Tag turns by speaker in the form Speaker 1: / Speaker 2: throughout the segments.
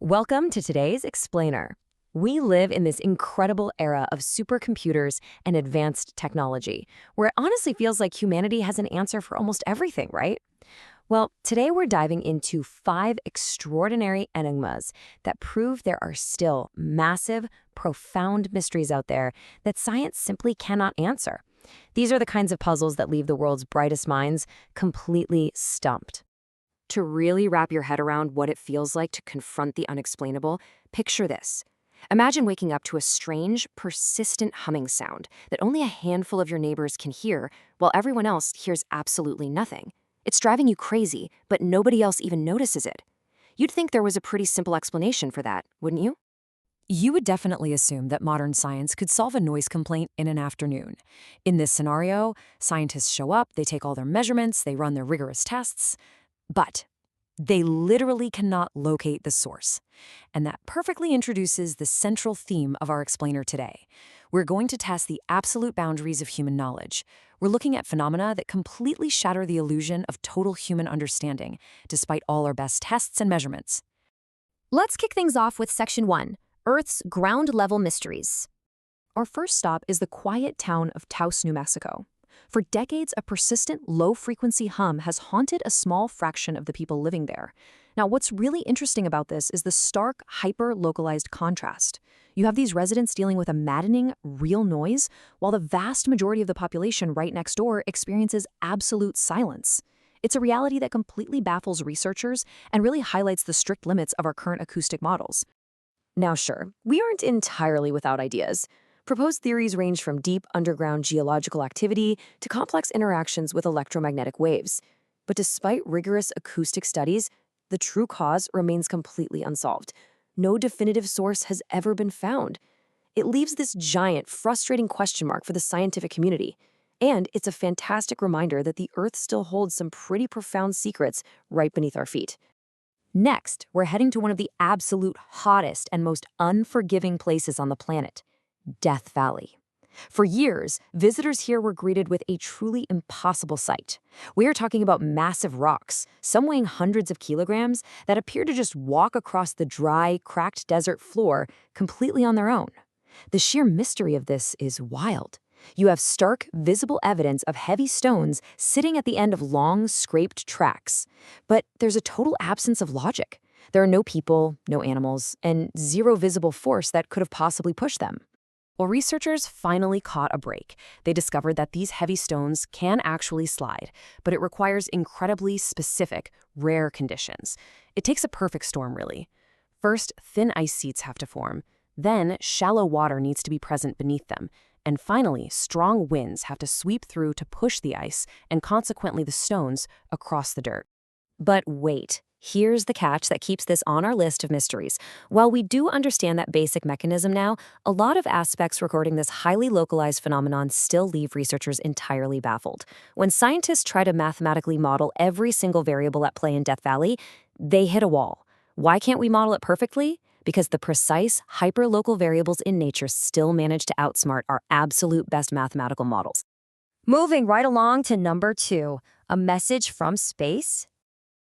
Speaker 1: Welcome to today's Explainer. We live in this incredible era of supercomputers and advanced technology, where it honestly feels like humanity has an answer for almost everything, right? Well, today we're diving into 5 extraordinary enigmas that prove there are still massive, profound mysteries out there that science simply cannot answer. These are the kinds of puzzles that leave the world's brightest minds completely stumped. To really wrap your head around what it feels like to confront the unexplainable, picture this. Imagine waking up to a strange, persistent humming sound that only a handful of your neighbors can hear, while everyone else hears absolutely nothing. It's driving you crazy, but nobody else even notices it. You'd think there was a pretty simple explanation for that, wouldn't you?
Speaker 2: You would definitely assume that modern science could solve a noise complaint in an afternoon. In this scenario, scientists show up, they take all their measurements, they run their rigorous tests, but they literally cannot locate the source. And that perfectly introduces the central theme of our explainer today. We're going to test the absolute boundaries of human knowledge. We're looking at phenomena that completely shatter the illusion of total human understanding, despite all our best tests and measurements.
Speaker 3: Let's kick things off with Section 1, Earth's ground-level mysteries.
Speaker 4: Our first stop is the quiet town of Taos, New Mexico. For decades, a persistent, low-frequency hum has haunted a small fraction of the people living there. Now, what's really interesting about this is the stark, hyper-localized contrast. You have these residents dealing with a maddening, real noise, while the vast majority of the population right next door experiences absolute silence. It's a reality that completely baffles researchers and really highlights the strict limits of our current acoustic models.
Speaker 1: Now sure, we aren't entirely without ideas. Proposed theories range from deep underground geological activity to complex interactions with electromagnetic waves. But despite rigorous acoustic studies, the true cause remains completely unsolved. No definitive source has ever been found. It leaves this giant, frustrating question mark for the scientific community. And it's a fantastic reminder that the Earth still holds some pretty profound secrets right beneath our feet. Next, we're heading to one of the absolute hottest and most unforgiving places on the planet, Death Valley. For years, visitors here were greeted with a truly impossible sight. We are talking about massive rocks, some weighing hundreds of kilograms, that appear to just walk across the dry, cracked desert floor completely on their own. The sheer mystery of this is wild. You have stark, visible evidence of heavy stones sitting at the end of long, scraped tracks. But there's a total absence of logic. There are no people, no animals, and zero visible force that could have possibly pushed them.
Speaker 2: Well, researchers finally caught a break. They discovered that these heavy stones can actually slide, but it requires incredibly specific, rare conditions. It takes a perfect storm, really. First, thin ice sheets have to form. Then, shallow water needs to be present beneath them. And finally, strong winds have to sweep through to push the ice, and consequently the stones, across the dirt.
Speaker 1: But wait, here's the catch that keeps this on our list of mysteries. While we do understand that basic mechanism now, a lot of aspects regarding this highly localized phenomenon still leave researchers entirely baffled. When scientists try to mathematically model every single variable at play in Death Valley, they hit a wall. Why can't we model it perfectly? Because the precise, hyper-local variables in nature still manage to outsmart our absolute best mathematical models.
Speaker 3: Moving right along to number 2, a message from space.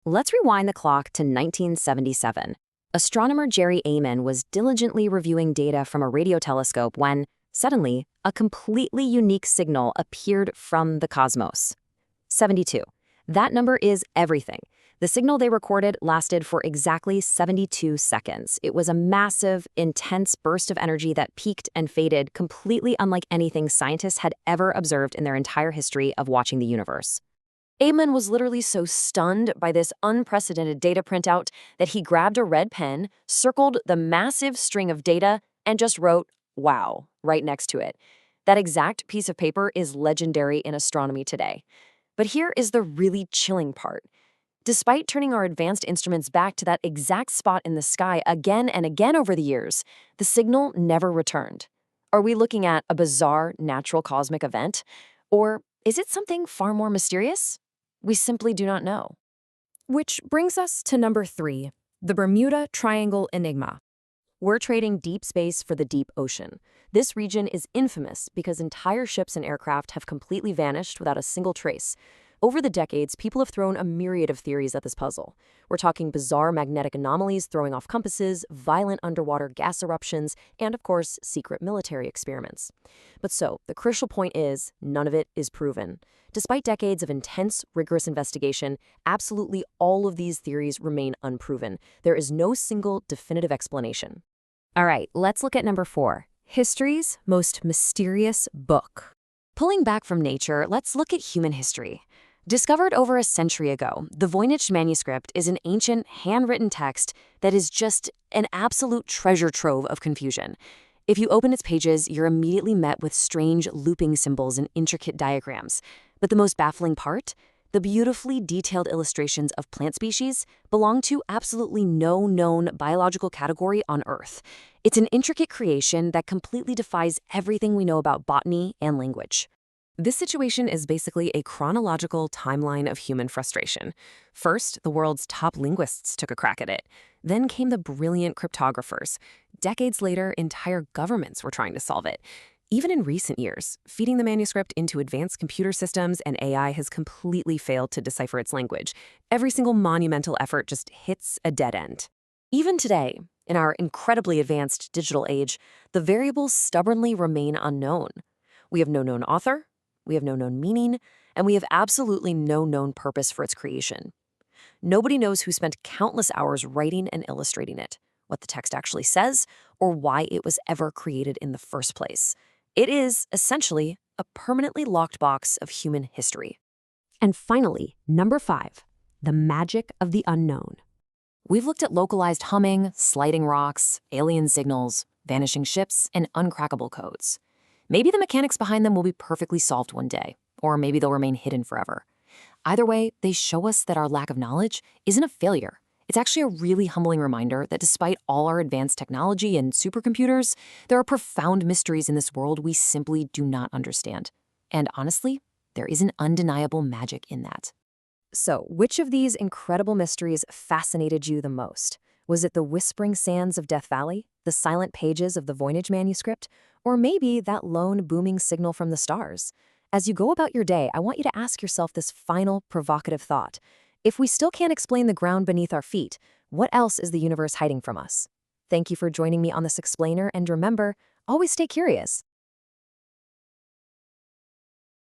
Speaker 1: Let's rewind the clock to 1977. Astronomer Jerry Amen was diligently reviewing data from a radio telescope when, suddenly, a completely unique signal appeared from the cosmos. 72. That number is everything. The signal they recorded lasted for exactly 72 seconds. It was a massive, intense burst of energy that peaked and faded, completely unlike anything scientists had ever observed in their entire history of watching the universe. Amen was literally so stunned by this unprecedented data printout that he grabbed a red pen, circled the massive string of data, and just wrote, "Wow," right next to it. That exact piece of paper is legendary in astronomy today. But here is the really chilling part. Despite turning our advanced instruments back to that exact spot in the sky again and again over the years, the signal never returned. Are we looking at a bizarre natural cosmic event? Or is it something far more mysterious? We simply do not know.
Speaker 2: Which brings us to number 3, the Bermuda Triangle Enigma.
Speaker 1: We're trading deep space for the deep ocean. This region is infamous because entire ships and aircraft have completely vanished without a single trace. Over the decades, people have thrown a myriad of theories at this puzzle. We're talking bizarre magnetic anomalies throwing off compasses, violent underwater gas eruptions, and of course, secret military experiments. The crucial point is, none of it is proven. Despite decades of intense, rigorous investigation, absolutely all of these theories remain unproven. There is no single definitive explanation.
Speaker 3: All right, let's look at number 4. History's most mysterious book.
Speaker 1: Pulling back from nature, let's look at human history. Discovered over a century ago, the Voynich manuscript is an ancient, handwritten text that is just an absolute treasure trove of confusion. If you open its pages, you're immediately met with strange looping symbols and intricate diagrams. But the most baffling part? The beautifully detailed illustrations of plant species belong to absolutely no known biological category on Earth. It's an intricate creation that completely defies everything we know about botany and language. This situation is basically a chronological timeline of human frustration. First, the world's top linguists took a crack at it. Then came the brilliant cryptographers. Decades later, entire governments were trying to solve it. Even in recent years, feeding the manuscript into advanced computer systems and AI has completely failed to decipher its language. Every single monumental effort just hits a dead end. Even today, in our incredibly advanced digital age, the variables stubbornly remain unknown. We have no known author, we have no known meaning, and we have absolutely no known purpose for its creation. Nobody knows who spent countless hours writing and illustrating it, what the text actually says, or why it was ever created in the first place. It is, essentially, a permanently locked box of human history.
Speaker 3: And finally, number 5. The magic of the unknown.
Speaker 2: We've looked at localized humming, sliding rocks, alien signals, vanishing ships, and uncrackable codes. Maybe the mechanics behind them will be perfectly solved one day, or maybe they'll remain hidden forever. Either way, they show us that our lack of knowledge isn't a failure. It's actually a really humbling reminder that despite all our advanced technology and supercomputers, there are profound mysteries in this world we simply do not understand. And honestly, there is an undeniable magic in that.
Speaker 4: So, which of these incredible mysteries fascinated you the most? Was it the whispering sands of Death Valley, the silent pages of the Voynich manuscript, or maybe that lone booming signal from the stars? As you go about your day, I want you to ask yourself this final provocative thought. If we still can't explain the ground beneath our feet, what else is the universe hiding from us? Thank you for joining me on this explainer, and remember, always stay curious.